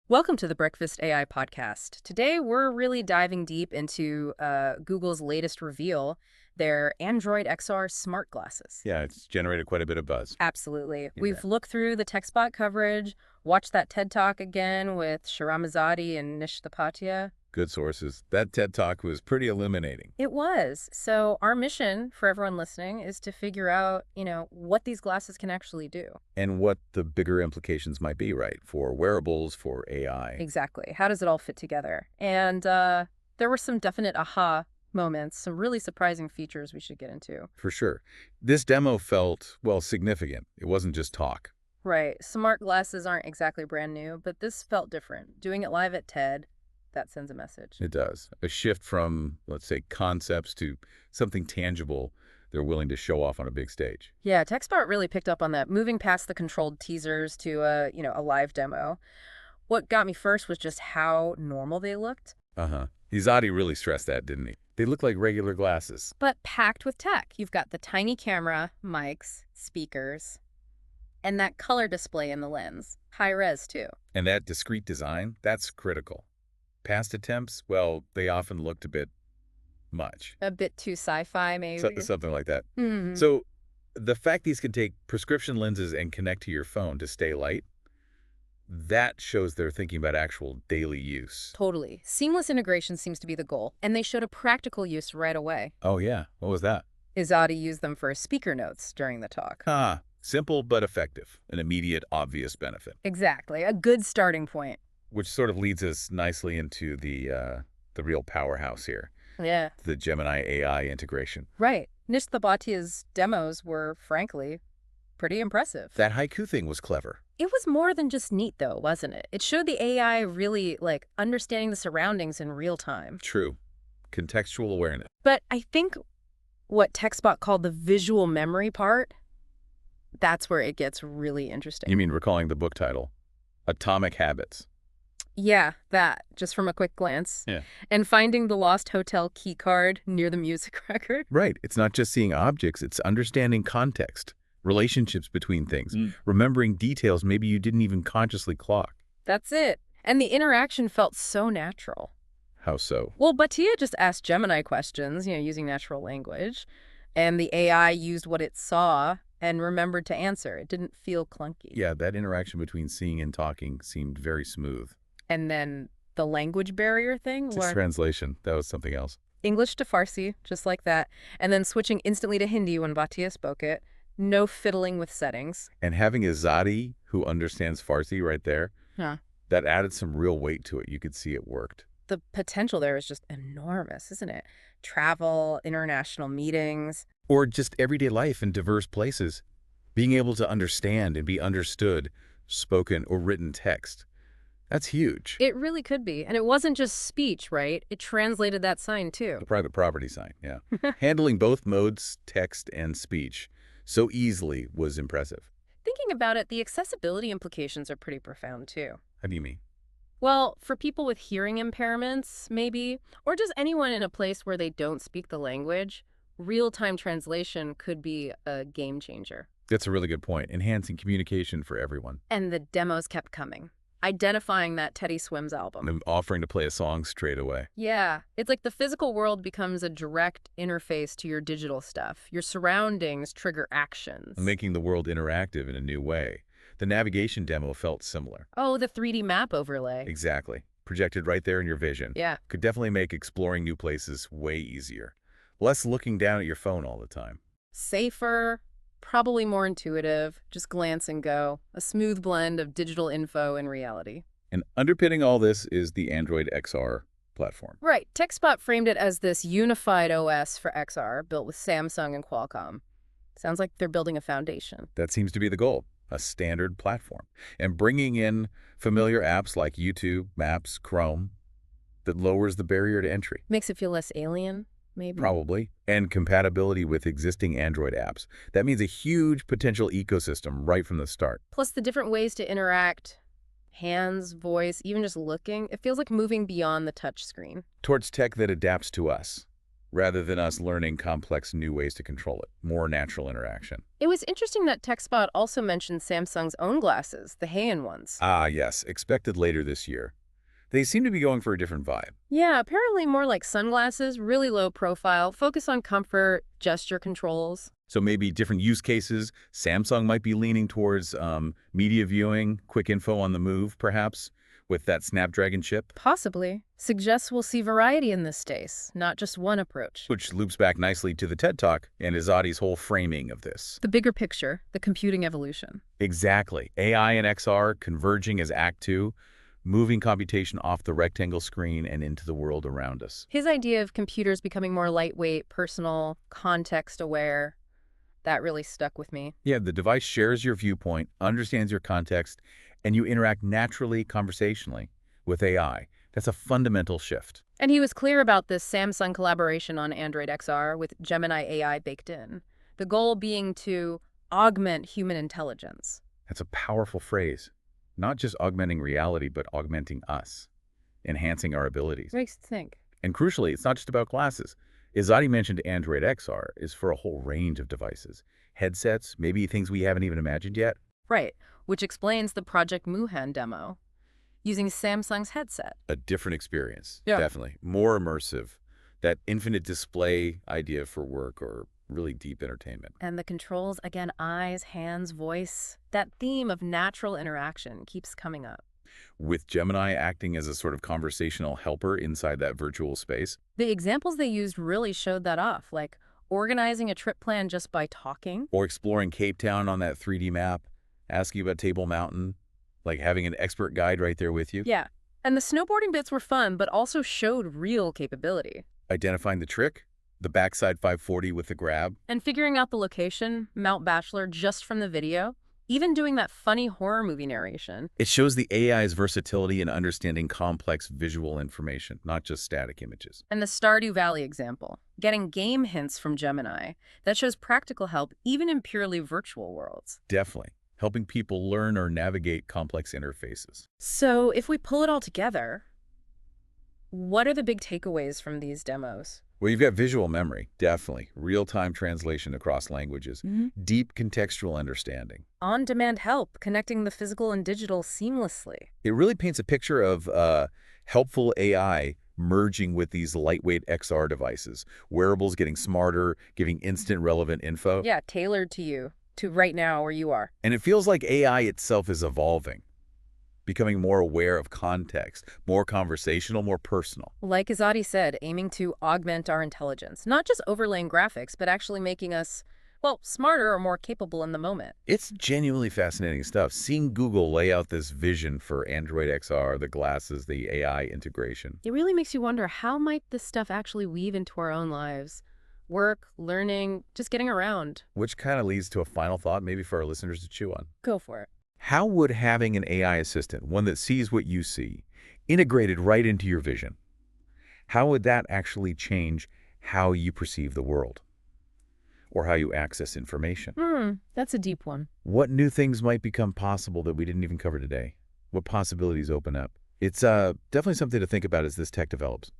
Welcome to the Breakfast AI podcast. Today, we're really diving deep into Google's latest reveal, their Android XR smart glasses. Yeah, it's generated quite a bit of buzz. Absolutely. You We've bet. looked through the TechSpot coverage, watched that TED Talk again with Shahramazadi and Nish Tapatia. Good sources. That TED Talk was pretty illuminating. It was. So our mission for everyone listening is to figure out, what these glasses can actually do. And what the bigger implications might be, right? For wearables, for AI. Exactly. How does it all fit together? And there were some definite aha moments, some really surprising features we should get into. For sure. This demo felt, well, significant. It wasn't just talk. Right. Smart glasses aren't exactly brand new, but this felt different. Doing it live at TED, that sends a message. It does. A shift from, let's say, concepts to something tangible they're willing to show off on a big stage. Yeah, TechSpot really picked up on that, moving past the controlled teasers to a live demo. What got me first was just how normal they looked, Uh-huh. Izadi really stressed that, didn't he? They look like regular glasses. but packed with tech. You've got the tiny camera, mics, speakers, and that color display in the lens. High res, too. And that discrete design, that's critical. Past attempts, well, they often looked a bit much. A bit too sci-fi, maybe. Something like that. Hmm. So the fact these can take prescription lenses and connect to your phone to stay light, that shows they're thinking about actual daily use. Totally. Seamless integration seems to be the goal, and they showed a practical use right away. Oh, yeah. What was that? Izadi used them for speaker notes during the talk. Ah, simple but effective. An immediate, obvious benefit. Exactly. A good starting point. Which sort of leads us nicely into the real powerhouse here, Yeah. the Gemini AI integration. Right. Nish Thabatia's demos were, frankly, pretty impressive. That haiku thing was clever. It was more than just neat, though, wasn't it? It showed the AI really, understanding the surroundings in real time. True. Contextual awareness. But I think what TechSpot called the visual memory part, that's where it gets really interesting. You mean recalling the book title, Atomic Habits. Yeah, that, just from a quick glance. Yeah. And finding the lost hotel key card near the music record. Right. It's not just seeing objects, it's understanding context, relationships between things, remembering details maybe you didn't even consciously clock. That's it. And the interaction felt so natural. How so? Well, Batia just asked Gemini questions, using natural language, and the AI used what it saw and remembered to answer. It didn't feel clunky. Yeah, that interaction between seeing and talking seemed very smooth. And then the language barrier thing, Just learn translation, that was something else. English to Farsi, just like that, and then switching instantly to Hindi when Batia spoke it. No fiddling with settings. And having Izadi, who understands Farsi right there, Huh. that added some real weight to it. You could see it worked. The potential there is just enormous, isn't it? Travel, international meetings. Or just everyday life in diverse places. Being able to understand and be understood, spoken or written text. That's huge. It really could be. And it wasn't just speech, right? It translated that sign, too. The private property sign, yeah. Handling both modes, text and speech, so easily was impressive. Thinking about it, the accessibility implications are pretty profound, too. How do you mean? Well, for people with hearing impairments, maybe, or just anyone in a place where they don't speak the language, real-time translation could be a game changer. That's a really good point. Enhancing communication for everyone. And the demos kept coming, identifying that Teddy Swims album. And offering to play a song straight away. Yeah, it's like the physical world becomes a direct interface to your digital stuff. Your surroundings trigger actions. Making the world interactive in a new way. The navigation demo felt similar. Oh, the 3D map overlay. Exactly. Projected right there in your vision. Yeah. Could definitely make exploring new places way easier. Less looking down at your phone all the time. Safer, probably more intuitive, just glance and go. A smooth blend of digital info and reality. And underpinning all this is the Android XR platform. Right. TechSpot framed it as this unified OS for XR built with Samsung and Qualcomm. Sounds like they're building a foundation. That seems to be the goal. A standard platform. And bringing in familiar apps like YouTube, Maps, Chrome, that lowers the barrier to entry. Makes it feel less alien, maybe? Probably. And compatibility with existing Android apps. That means a huge potential ecosystem right from the start. Plus the different ways to interact, hands, voice, even just looking, it feels like moving beyond the touch screen. Towards tech that adapts to us. rather than us learning complex new ways to control it. More natural interaction. It was interesting that TechSpot also mentioned Samsung's own glasses, the Haean ones. Ah, yes, expected later this year. They seem to be going for a different vibe. Yeah, apparently more like sunglasses, really low profile, focus on comfort, gesture controls. So maybe different use cases. Samsung might be leaning towards media viewing, quick info on the move, perhaps, with that Snapdragon chip. Possibly. Suggests we'll see variety in this space, not just one approach. Which loops back nicely to the TED Talk and Izadi's whole framing of this. The bigger picture, the computing evolution. Exactly. AI and XR converging as Act 2, moving computation off the rectangle screen and into the world around us. His idea of computers becoming more lightweight, personal, context-aware, that really stuck with me. Yeah, the device shares your viewpoint, understands your context, and you interact naturally, conversationally with AI. That's a fundamental shift. And he was clear about this Samsung collaboration on Android XR with Gemini AI baked in. The goal being to augment human intelligence. That's a powerful phrase. Not just augmenting reality, but augmenting us, enhancing our abilities. Makes you think. And crucially, it's not just about glasses. Izadi mentioned Android XR is for a whole range of devices. Headsets, maybe things we haven't even imagined yet. Right, which explains the Project Muhan demo, using Samsung's headset. A different experience, Yeah. definitely. More immersive. That infinite display idea for work or really deep entertainment. And the controls, again, eyes, hands, voice. That theme of natural interaction keeps coming up. With Gemini acting as a sort of conversational helper inside that virtual space. The examples they used really showed that off, like organizing a trip plan just by talking. Or exploring Cape Town on that 3D map, asking about Table Mountain, like having an expert guide right there with you. Yeah, and the snowboarding bits were fun, but also showed real capability. Identifying the trick, the backside 540 with the grab. And figuring out the location, Mount Bachelor, just from the video. Even doing that funny horror movie narration. It shows the AI's versatility in understanding complex visual information, not just static images. And the Stardew Valley example, getting game hints from Gemini. That shows practical help even in purely virtual worlds. Definitely. Helping people learn or navigate complex interfaces. So if we pull it all together, what are the big takeaways from these demos? Well, you've got visual memory, definitely. Real-time translation across languages. Deep contextual understanding. On-demand help, connecting the physical and digital seamlessly. It really paints a picture of helpful AI merging with these lightweight XR devices. Wearables getting smarter, giving instant relevant info. Yeah, tailored to you, to right now where you are. And it feels like AI itself is evolving, becoming more aware of context, more conversational, more personal. Like Izadi said, aiming to augment our intelligence, not just overlaying graphics, but actually making us, well, smarter or more capable in the moment. It's genuinely fascinating stuff. Seeing Google lay out this vision for Android XR, the glasses, the AI integration. It really makes you wonder, how might this stuff actually weave into our own lives? Work, learning, just getting around. Which kind of leads to a final thought maybe for our listeners to chew on. Go for it. How would having an AI assistant, one that sees what you see, integrated right into your vision, how would that actually change how you perceive the world or how you access information? That's a deep one. What new things might become possible that we didn't even cover today? What possibilities open up? It's definitely something to think about as this tech develops.